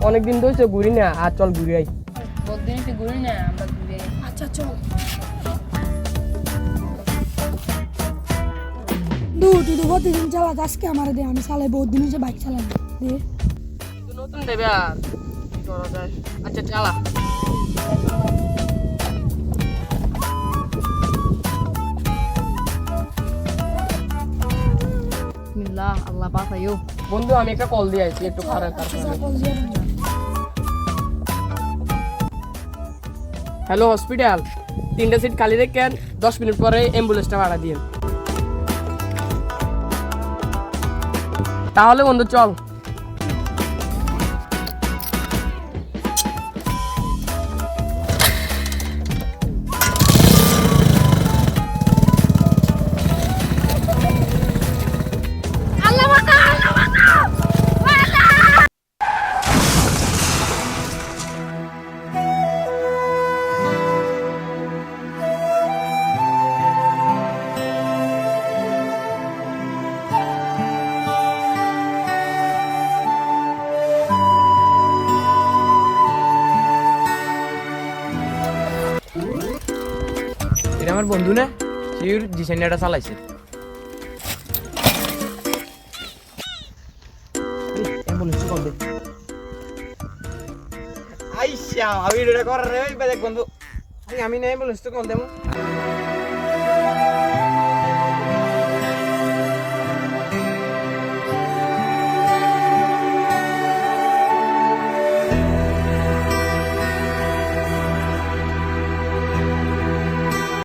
অনেকদিন ধরে ঘুরি না, আর চল ঘুরে আই। বহুদিন একটু ঘুরি না, আমরা ঘুরে আই। আচ্ছা চল। তুই তো প্রতিদিন চালাত, আজকে আমার দে, আমি চালাই বহুত দিন হচ্ছে বাইক চালাই দে। নতুন দেবে আর কি করা যায়। আচ্ছা চালা। বিসমিল্লাহ, আল্লাহ বাঁচাইও। বন্ধু আমি একটা কল দিয়ে আইছি, একটু খারাপ। আচ্ছা যা কল দিয়ে দেন। হ্যালো হসপিটাল, 3টা সিট খালি রেখেন, 10 মিনিট পরে অ্যাম্বুলেন্সটা ভাড়া দিন। তাহলে বন্ধু চল। এটা আমার বন্ধু না, সিউর ডিজাইনারটা চালাইছে। অ্যাম্বুলেন্স কল দে। আইসা আমি এটা করার রে, ভাই দেখ বন্ধু, আমি না অ্যাম্বুলেন্স তো কল দেবো।